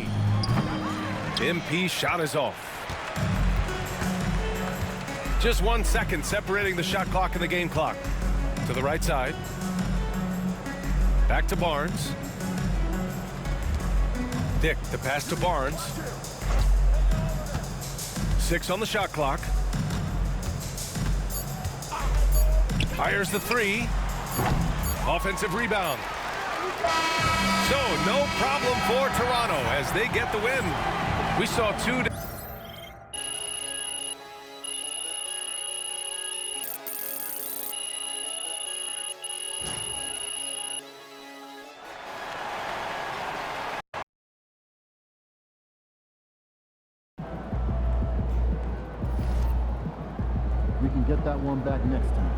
three. MP shot is off. Just 1 second separating the shot clock and the game clock. To the right side. Back to Barnes. Dick, the pass to Barnes. 6 on the shot clock. Fires the three. Offensive rebound. So, no problem for Toronto as they get the win. We saw two. We can get that one back next time.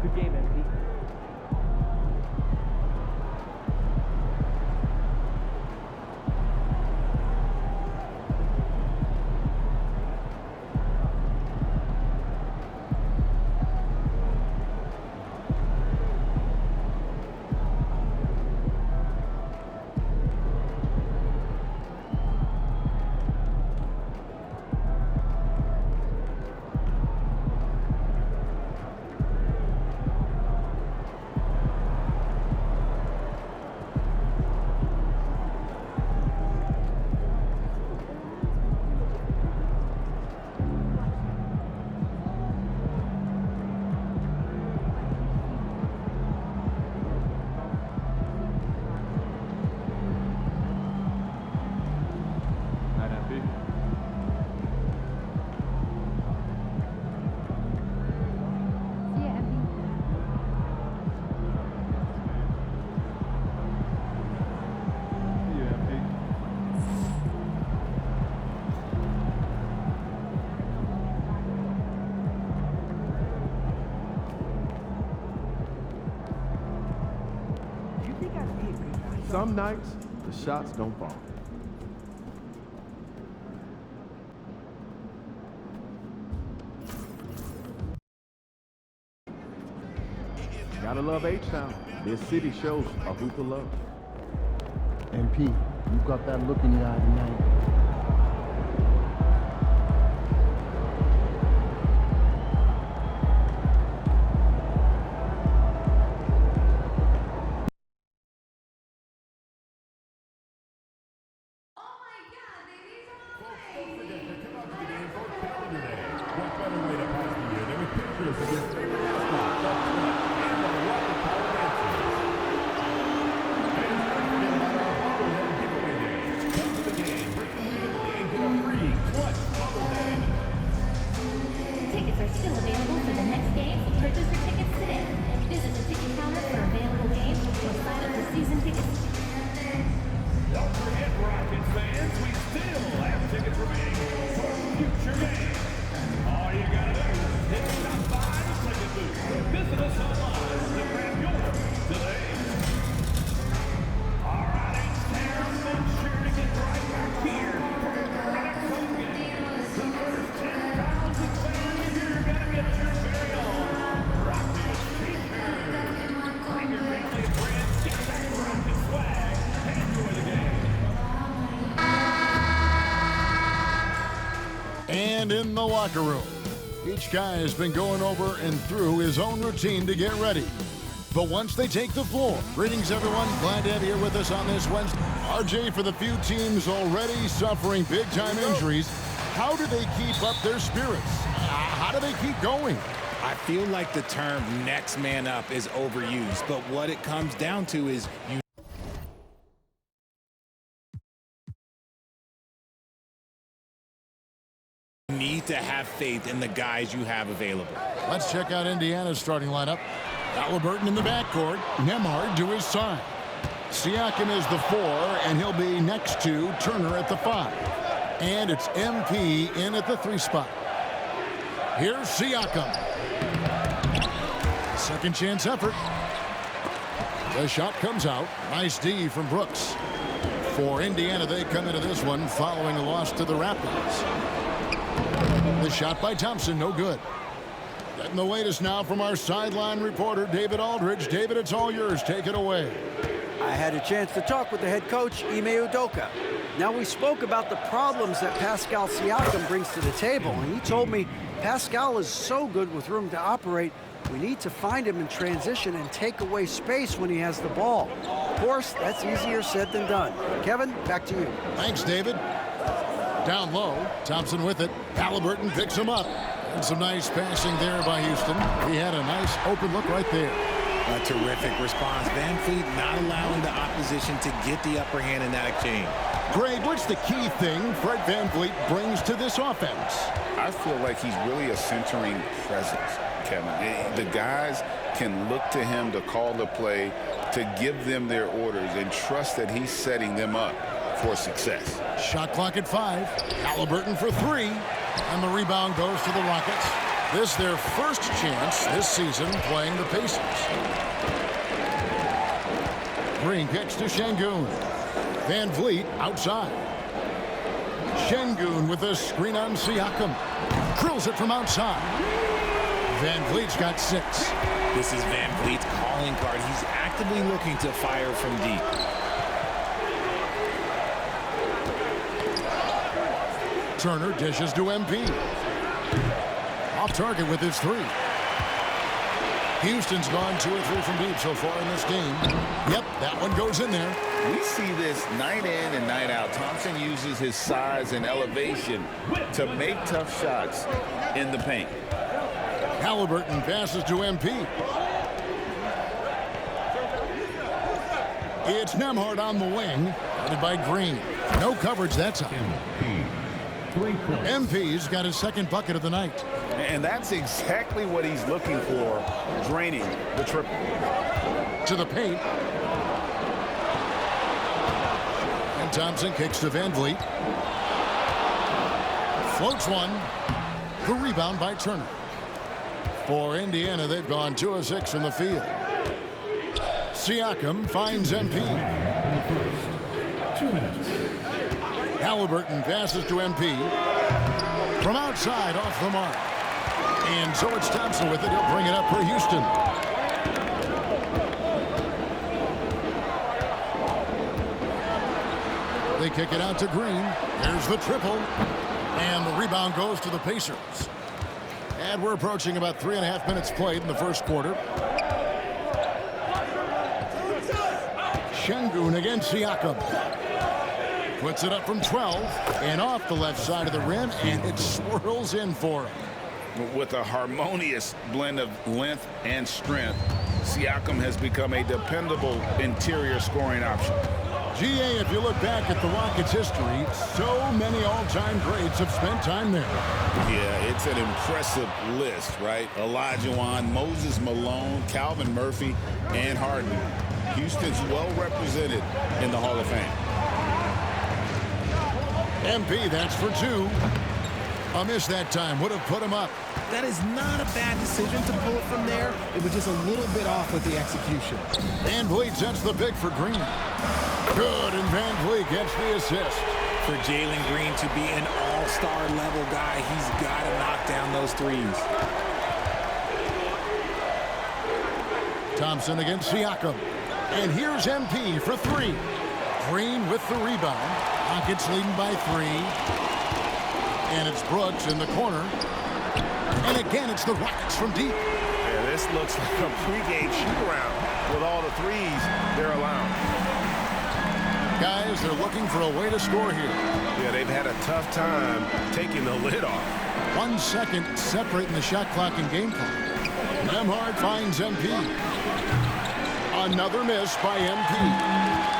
Good game, MP. Some nights, the shots don't fall. Gotta love H-Town. This city shows a hoop of love. MP, you got that look in your eye tonight. Tickets are still available for the next game, so purchase your tickets today. Visit the ticket counter for available games or sign up for season tickets. Don't forget, Rockets fans, we still have tickets remaining for future games. All you gotta do is hit the top 5 ticket booth. Visit us online to grab yours today. All right, H-Town, make sure to get right back here for your next home game. The first 10,000 fans here are gonna get your very own Rockets t-shirt. Bring your family and friends, get that Rockets swag, and enjoy the game. And in the locker room, each guy has been going over and through his own routine to get ready. But once they take the floor, greetings everyone, glad to have you here with us on this Wednesday. RJ, for the few teams already suffering big-time injuries, how do they keep up their spirits? How do they keep going? I feel like the term next man up is overused, but what it comes down to is you need to have faith in the guys you have available. Let's check out Indiana's starting lineup. Halliburton in the backcourt, Nembhard to his side. Siakam is the 4, and he'll be next to Turner at the 5. And it's MP in at the 3 spot. Here's Siakam. Second chance effort. The shot comes out. Nice D from Brooks. For Indiana, they come into this one following a loss to the Raptors. The shot by Thompson, no good. Getting the latest now from our sideline reporter, David Aldridge. David, it's all yours. Take it away. I had a chance to talk with the head coach, Ime Udoka. Now, we spoke about the problems that Pascal Siakam brings to the table, and he told me Pascal is so good with room to operate, we need to find him in transition and take away space when he has the ball. Of course, that's easier said than done. Kevin, back to you. Thanks, David. Down low, Thompson with it. Halliburton picks him up. And some nice passing there by Houston. He had a nice open look right there. A terrific response. Van Fleet not allowing the opposition to get the upper hand in that exchange. Greg, what's the key thing Fred Van Fleet brings to this offense? I feel like he's really a centering presence, Kevin. The guys can look to him to call the play, to give them their orders, and trust that he's setting them up for success. Shot clock at 5. Halliburton for 3. And the rebound goes to the Rockets. This their first chance this season playing the Pacers. Green kicks to Şengün. Van Vliet outside. Şengün with a screen on Siakam. Drills it from outside. Van Vliet's got 6. This is Van Vliet's calling card. He's actively looking to fire from deep. Turner dishes to MP. Off target with his 3. Houston's gone 2 or 3 from deep so far in this game. Yep, that one goes in there. We see this night in and night out. Thompson uses his size and elevation to make tough shots in the paint. Halliburton passes to MP. It's Nembhard on the wing, guarded by Green. No coverage that time. MP's got his second bucket of the night. And that's exactly what he's looking for, draining the triple. To the paint. And Thompson kicks to Van Vliet. Floats one. The rebound by Turner. For Indiana, they've gone 2 of 6 from the field. Siakam finds MP. 2 minutes. Halliburton passes to MP. From outside, off the mark. And so it's Thompson with it. He'll bring it up for Houston. They kick it out to Green. There's the triple. And the rebound goes to the Pacers. And we're approaching about 3.5 minutes played in the first quarter. Şengün against Siakam. Puts it up from 12 and off the left side of the rim, and it swirls in for him. With a harmonious blend of length and strength, Siakam has become a dependable interior scoring option. GA, if you look back at the Rockets' history, so many all-time greats have spent time there. Yeah, it's an impressive list, right? Olajuwon, Moses Malone, Calvin Murphy, and Harden. Houston's well represented in the Hall of Fame. MP, that's for 2. A miss that time would have put him up. That is not a bad decision to pull it from there. It was just a little bit off with the execution. Van Vliet sets the pick for Green. Good, and Van Vliet gets the assist. For Jalen Green to be an all-star level guy, he's got to knock down those threes. Thompson against Siakam. And here's MP for 3. Green with the rebound. Rockets leading by 3. And it's Brooks in the corner. And again, it's the Rockets from deep. Yeah, this looks like a pregame shoot-around with all the threes they're allowing. Guys, they're looking for a way to score here. Yeah, they've had a tough time taking the lid off. 1 second separating the shot clock and game clock. Nembhard finds MP. Another miss by MP.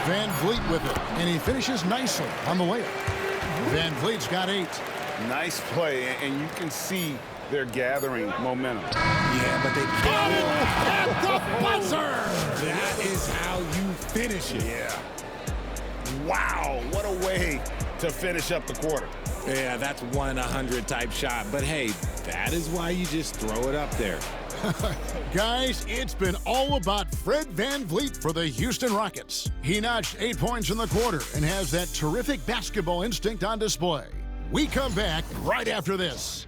Van Vliet with it, and he finishes nicely on the layup. Van Vliet's got 8. Nice play, and you can see they're gathering momentum. Yeah, but they can't. At the buzzer! That is how you finish it. Yeah. Wow, what a way to finish up the quarter. Yeah, that's 1 in 100 type shot. But hey, that is why you just throw it up there. Guys, it's been all about Fred VanVleet for the Houston Rockets. He notched 8 points in the quarter and has that terrific basketball instinct on display. We come back right after this.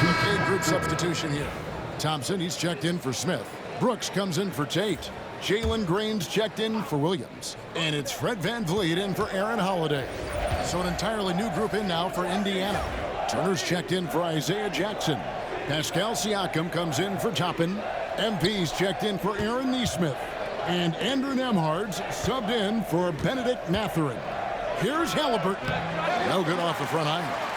Okay, group substitution here. Thompson, he's checked in for Smith. Brooks comes in for Tate. Jalen Green's checked in for Williams. And it's Fred VanVleet in for Aaron Holiday. So an entirely new group in now for Indiana. Turner's checked in for Isaiah Jackson. Pascal Siakam comes in for Toppin. MP's checked in for Aaron Nesmith. And Andrew Nembhard's subbed in for Benedict Mathurin. Here's Halliburton. No good off the front iron.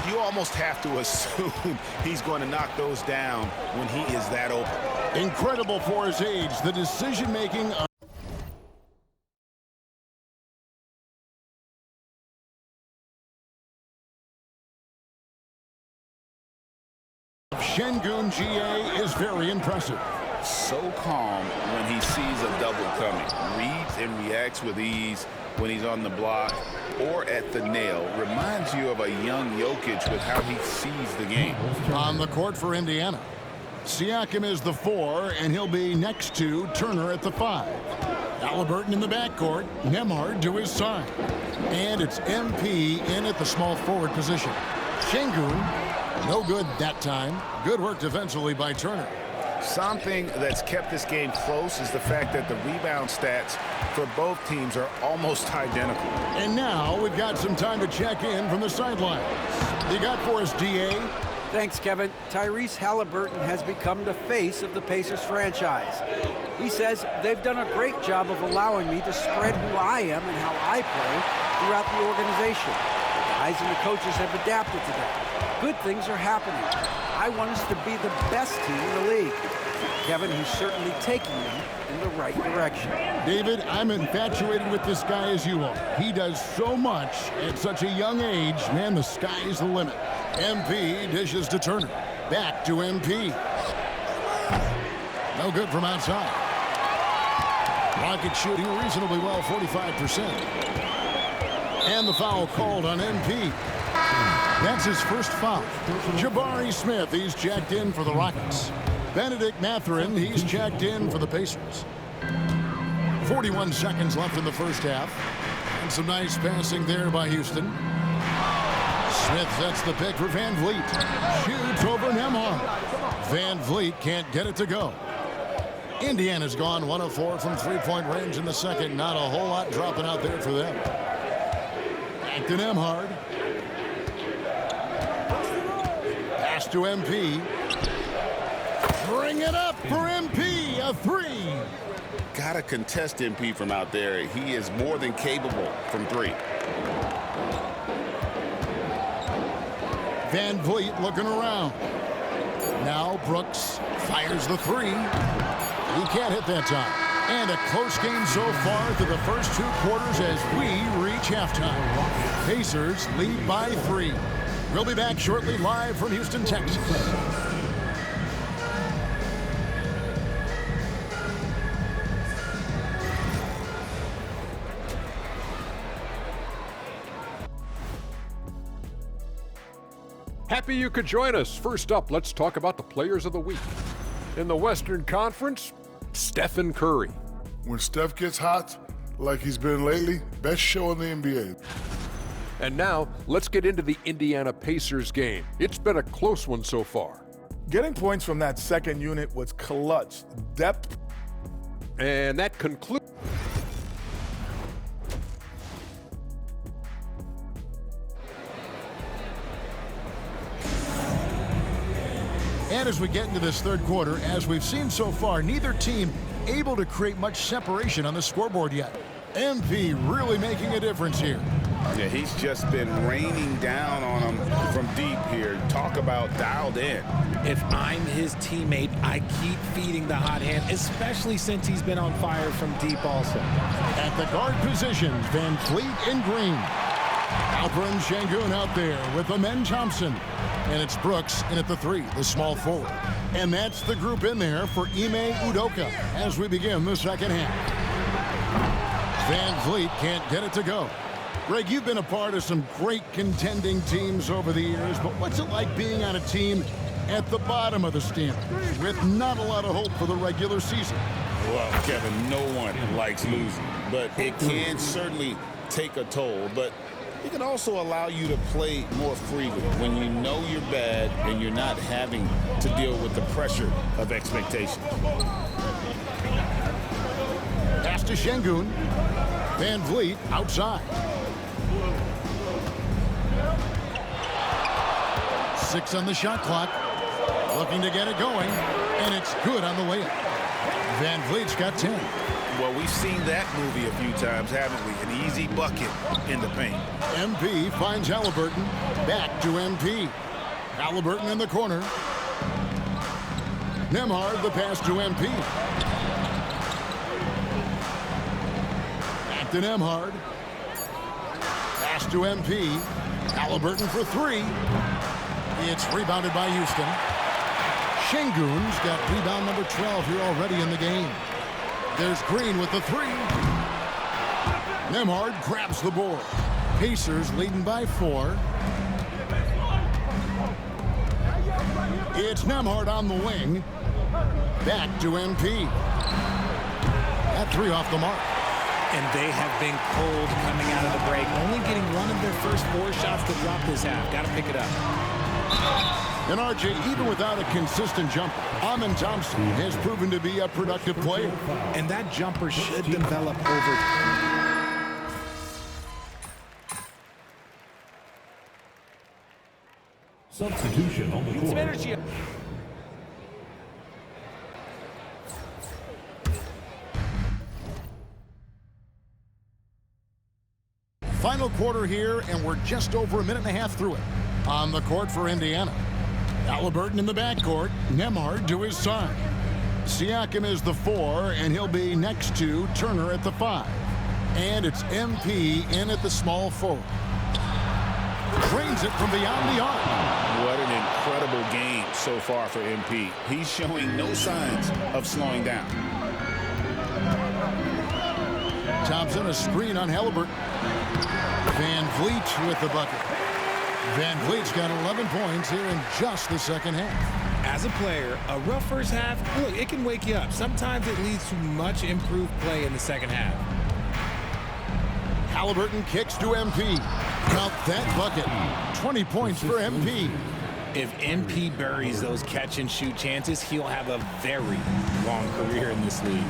You almost have to assume he's going to knock those down when he is that open. Incredible for his age, the decision-making of Şengün GA is very impressive. So calm when he sees a double coming. Reads and reacts with ease when he's on the block or at the nail. Reminds you of a young Jokic with how he sees the game. On the court for Indiana, Siakam is the 4, and he'll be next to Turner at the 5. Halliburton in the backcourt, Nembhard to his side. And it's MP in at the small forward position. Şengün, no good that time. Good work defensively by Turner. Something that's kept this game close is the fact that the rebound stats for both teams are almost identical. And now we've got some time to check in from the sidelines. You got for us, DA? Thanks, Kevin. Tyrese Halliburton has become the face of the Pacers franchise. He says they've done a great job of allowing me to spread who I am and how I play throughout the organization. The guys and the coaches have adapted to that. Good things are happening. I want us to be the best team in the league. Kevin, he's certainly taking me in the right direction. David, I'm infatuated with this guy as you are. He does so much at such a young age. Man, the sky's the limit. MP dishes to Turner. Back to MP. No good from outside. Rockets shooting reasonably well, 45%. And the foul called on MP. That's his first foul. Jabari Smith, he's checked in for the Rockets. Benedict Mathurin, he's checked in for the Pacers. 41 seconds left in the first half. And some nice passing there by Houston. Smith sets the pick for VanVleet. Shoots over Nembhard. VanVleet can't get it to go. Indiana's gone 1 of 4 from three-point range in the second. Not a whole lot dropping out there for them. Back to Nembhard. Pass to MP. Bring it up for MP. A 3. Got to contest MP from out there. He is more than capable from 3. VanVleet looking around. Now Brooks fires the 3. He can't hit that time. And a close game so far through the first 2 quarters as we reach halftime. Pacers lead by 3. We'll be back shortly live from Houston, Texas. Happy you could join us. First up, let's talk about the players of the week. In the Western Conference, Stephen Curry. When Steph gets hot, like he's been lately, best show in the NBA. And now, let's get into the Indiana Pacers game. It's been a close one so far. Getting points from that second unit was clutch. Depth. And that concludes. And as we get into this third quarter, as we've seen so far, neither team able to create much separation on the scoreboard yet. MP really making a difference here. Yeah, he's just been raining down on him from deep here. Talk about dialed in. If I'm his teammate, I keep feeding the hot hand, especially since he's been on fire from deep also. At the guard positions, Van Fleet and Green. Alperen Sengun out there with Amen Thompson. And it's Brooks in at the 3, the small forward. And that's the group in there for Ime Udoka as we begin the second half. Van Fleet can't get it to go. Greg, you've been a part of some great contending teams over the years, but what's it like being on a team at the bottom of the standings with not a lot of hope for the regular season? Well, Kevin, no one likes losing, but it can certainly take a toll. But it can also allow you to play more freely when you know you're bad and you're not having to deal with the pressure of expectations. Pass to Sengun. Van Vliet outside. 6 on the shot clock. Looking to get it going, and it's good on the way up. Van Vliet's got 10. Well, we've seen that movie a few times, haven't we? An easy bucket in the paint. MP finds Halliburton. Back to MP. Halliburton in the corner. Nembhard the pass to MP. Back to Nembhard. Pass to MP. Halliburton for 3. It's rebounded by Houston. Sengun's got rebound number 12 here already in the game. There's Green with the 3. Nembhard grabs the board. Pacers leading by 4. It's Nembhard on the wing. Back to MP. That 3 off the mark. And they have been cold coming out of the break. Only getting one of their first 4 shots to drop this half. Got to pick it up. And RJ, even without a consistent jumper, Amen Thompson has proven to be a productive player. And that jumper should develop over time. Substitution on the court. Final quarter here, and we're just over a minute and a half through it. On the court for Indiana. Halliburton in the backcourt. Nembhard to his side. Siakam is the 4, and he'll be next to Turner at the 5. And it's MP in at the small forward. Drains it from beyond the arc. What an incredible game so far for MP. He's showing no signs of slowing down. Thompson, a screen on Halliburton. Van Vliet with the bucket. Van Vliet's got 11 points here in just the second half. As a player, a rough first half, look, it can wake you up. Sometimes it leads to much improved play in the second half. Halliburton kicks to MP. Count that bucket. 20 points for MP. If MP buries those catch-and-shoot chances, he'll have a very long career in this league.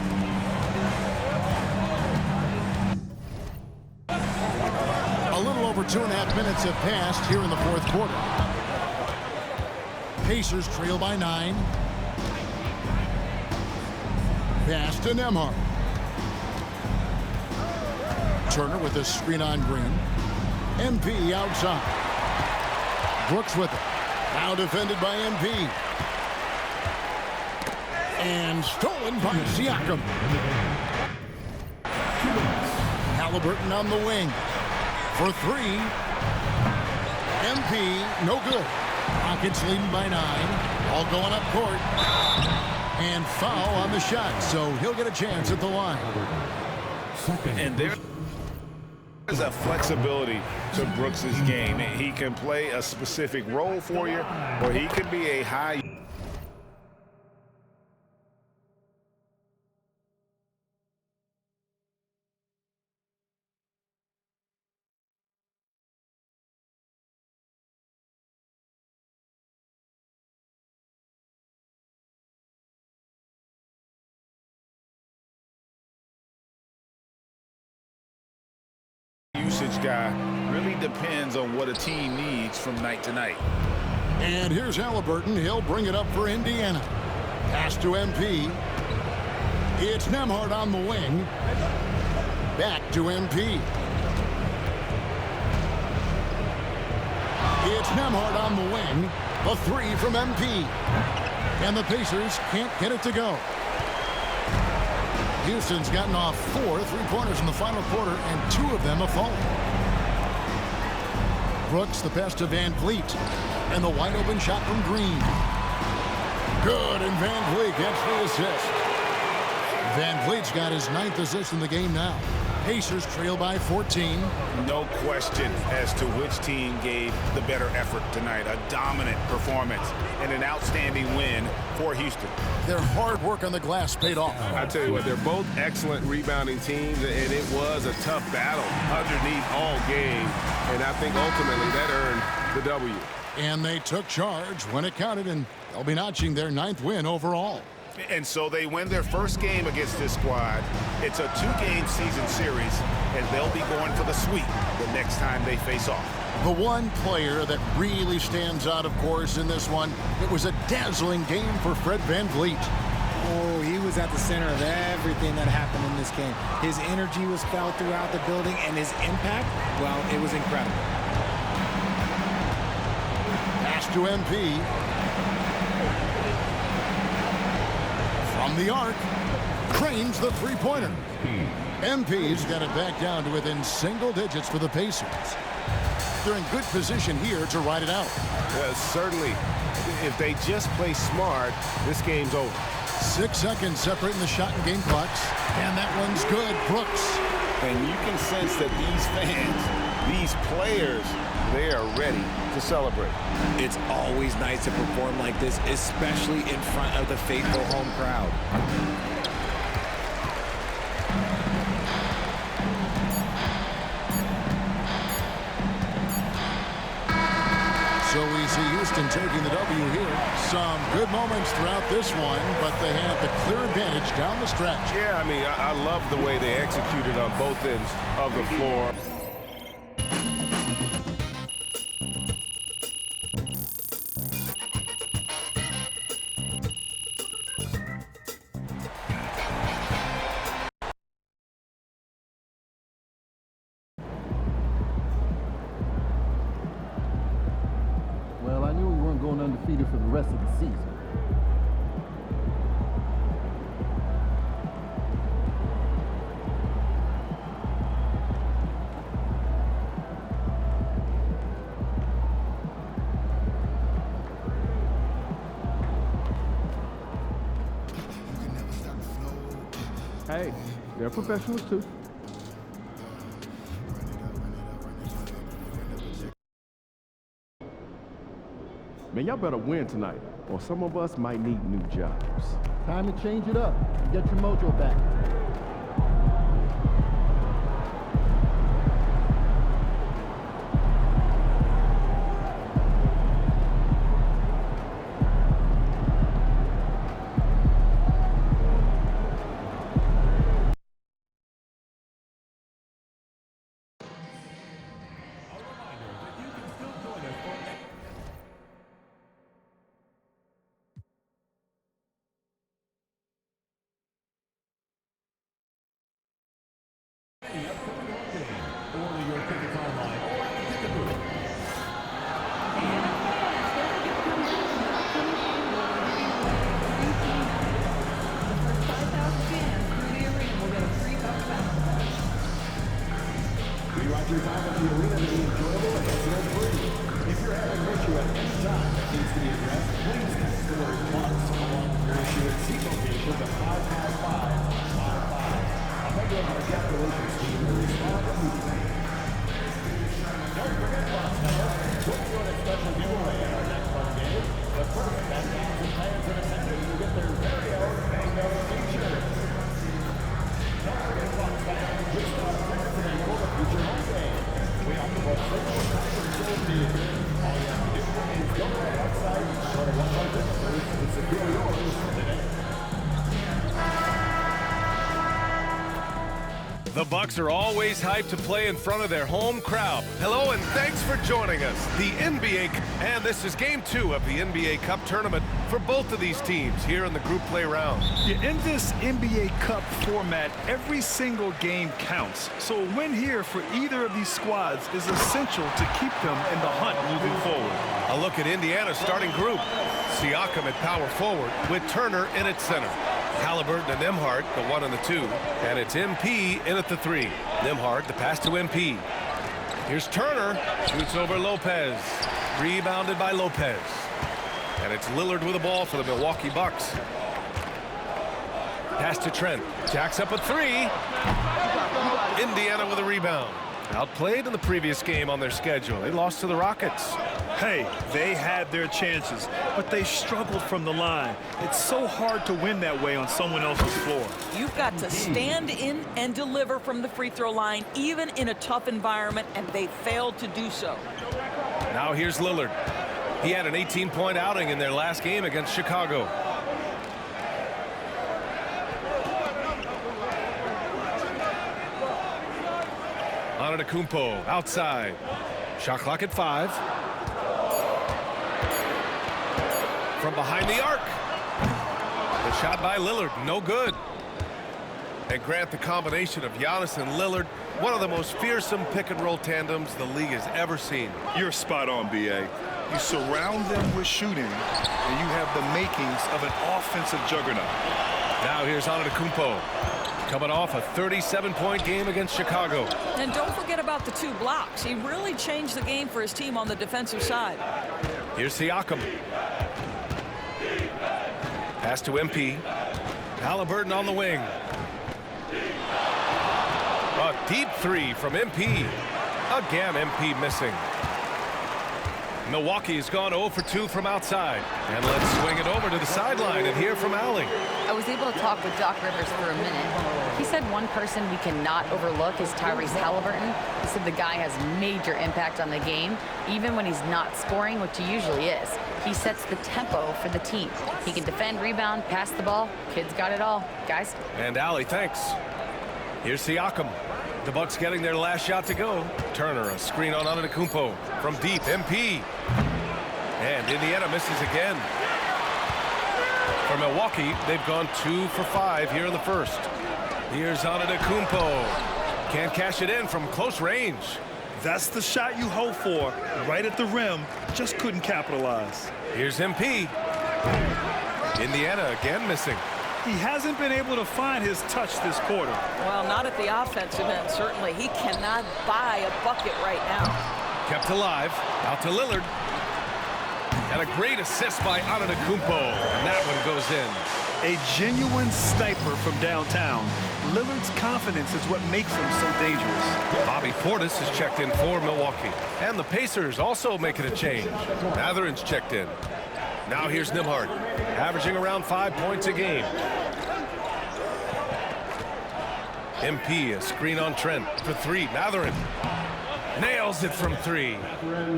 Over 2.5 minutes have passed here in the fourth quarter. Pacers trail by 9. Pass to Nembhard. Turner with a screen on Green. MP outside. Brooks with it. Now defended by MP. And stolen by Siakam. Halliburton on the wing. For 3. MP, no good. Rockets leading by 9. All going up court. And foul on the shot, so he'll get a chance at the line. And there's a flexibility to Brooks's game. He can play a specific role for you, or he could be a high. Usage guy really depends on what a team needs from night to night. And here's Halliburton. He'll bring it up for Indiana. Pass to MP. It's Nembhard on the wing. Back to MP. Nembhard on the wing. The three from MP. And the Pacers can't get it to go. Houston's gotten off 4 3-pointers in the final quarter, and 2 of them have fallen. Brooks, the pass to Van Vliet. And the wide open shot from Green. Good, and Van Vliet gets the assist. Van Vliet's got his 9th assist in the game now. Pacers trail by 14. No question as to which team gave the better effort tonight. A dominant performance and an outstanding win for Houston. Their hard work on the glass paid off. I tell you what, they're both excellent rebounding teams, and it was a tough battle underneath all game. And I think ultimately that earned the W. And they took charge when it counted, and they'll be notching their 9th win overall. And so they win their first game against this squad. It's a 2-game season series, and they'll be going for the sweep the next time they face off. The one player that really stands out, of course, in this one, it was a dazzling game for Fred Van Vliet. Oh, he was at the center of everything that happened in this game. His energy was felt throughout the building, and his impact, well, it was incredible. Pass to MP. From the arc, Crane's the 3-pointer. MP's got it back down to within single digits for the Pacers. They're in good position here to ride it out. Certainly, if they just play smart, this game's over. 6 seconds separating the shot and game clocks, and that one's good. Brooks. And you can sense that these fans, these players, they are ready to celebrate. It's always nice to perform like this, especially in front of the faithful home crowd. So we see Houston taking the W here. Some good moments throughout this one, but they had the clear advantage down the stretch. Yeah, I mean, I love the way they executed on both ends of the floor. Well, I knew we weren't going undefeated for the rest of the season. Hey, they're professionals too. Man, y'all better win tonight, or some of us might need new jobs. Time to change it up. Get your mojo back. The Bucks are always hyped to play in front of their home crowd. Hello and thanks for joining us. The NBA, and this is game 2 of the NBA Cup tournament for both of these teams here in the group play round. Yeah, in this NBA Cup format, every single game counts. So a win here for either of these squads is essential to keep them in the hunt moving forward. A look at Indiana's starting group. Siakam at power forward with Turner in at center. Halliburton and Nembhard, the 1 and the 2. And it's MP in at the 3. Nembhard, the pass to MP. Here's Turner. Shoots over Lopez. Rebounded by Lopez. And it's Lillard with the ball for the Milwaukee Bucks. Pass to Trent. Jacks up a 3. Indiana with a rebound. Outplayed in the previous game on their schedule. They lost to the Rockets. Hey, they had their chances, but they struggled from the line. It's so hard to win that way on someone else's floor. You've got to stand in and deliver from the free throw line, even in a tough environment, and they failed to do so. Now here's Lillard. He had an 18-point outing in their last game against Chicago. Antetokounmpo outside. Shot clock at 5. From behind the arc. The shot by Lillard, no good. And Grant, the combination of Giannis and Lillard, one of the most fearsome pick-and-roll tandems the league has ever seen. You're spot on, B.A. You surround them with shooting, and you have the makings of an offensive juggernaut. Now here's Antetokounmpo, coming off a 37-point game against Chicago. And don't forget about the 2 blocks. He really changed the game for his team on the defensive side. Here's Siakam. Pass to MP. Halliburton on the wing. A deep 3 from MP. Again, MP missing. Milwaukee's gone 0 for 2 from outside. And let's swing it over to the sideline and hear from Allie. I was able to talk with Doc Rivers for a minute. He said one person we cannot overlook is Tyrese Halliburton. He said the guy has major impact on the game, even when he's not scoring, which he usually is. He sets the tempo for the team. He can defend, rebound, pass the ball. Kid's got it all, guys. And Allie, thanks. Here's Siakam. The Bucks getting their last shot to go. Turner, a screen on Antetokounmpo. From deep, MP. And Indiana misses again. For Milwaukee, they've gone 2 for 5 here in the first. Here's Antetokounmpo. Can't cash it in from close range. That's the shot you hope for, right at the rim. Just couldn't capitalize. Here's MP. Indiana again missing. He hasn't been able to find his touch this quarter. Well, not at the offensive end, certainly. He cannot buy a bucket right now. Kept alive. Out to Lillard. And a great assist by Antetokounmpo. And that one goes in. A genuine sniper from downtown. Lillard's confidence is what makes him so dangerous. Bobby Portis has checked in for Milwaukee. And the Pacers also making a change. Mathurin's checked in. Now here's Nembhard, averaging around 5 points a game. MP, a screen on Trent for 3. Mathurin nails it from 3.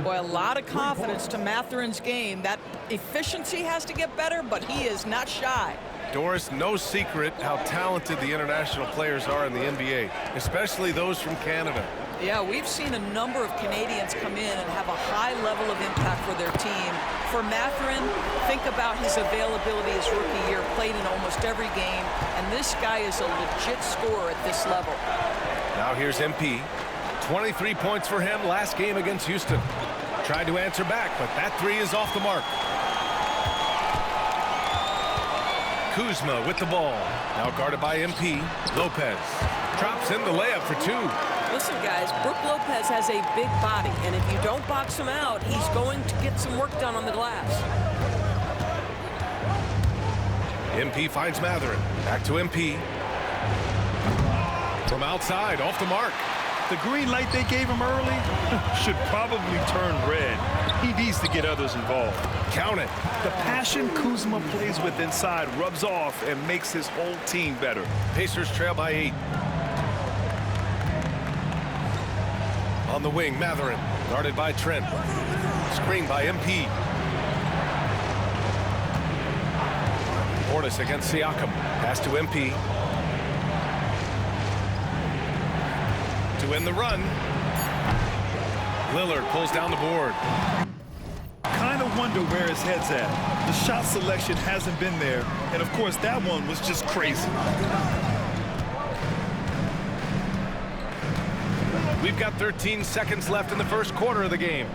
Boy, a lot of confidence to Mathurin's game. That efficiency has to get better, but he is not shy. Doris, no secret how talented the international players are in the NBA, especially those from Canada. Yeah, we've seen a number of Canadians come in and have a high level of impact for their team. For Mathurin, think about his availability his rookie year, played in almost every game, and this guy is a legit scorer at this level. Now here's MP. 23 points for him last game against Houston. Tried to answer back, but that 3 is off the mark. Kuzma with the ball. Now guarded by MP. Lopez drops in the layup for 2. Listen, guys, Brook Lopez has a big body, and if you don't box him out, he's going to get some work done on the glass. MP finds Mathurin. Back to MP. From outside, off the mark. The green light they gave him early should probably turn red. He needs to get others involved. Count it. The passion Kuzma plays with inside rubs off and makes his whole team better. Pacers trail by 8. On the wing, Mathurin, guarded by Trent. Screen by MP. Portis against Siakam. Pass to MP. to end the run. Lillard pulls down the board. Kind of wonder where his head's at. The shot selection hasn't been there, and of course that one was just crazy. We've got 13 seconds left in the first quarter of the game.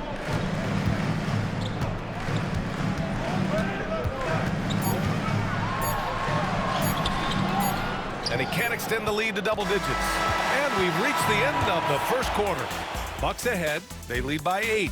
And he can't extend the lead to double digits. And we've reached the end of the first quarter. Bucks ahead. They lead by 8.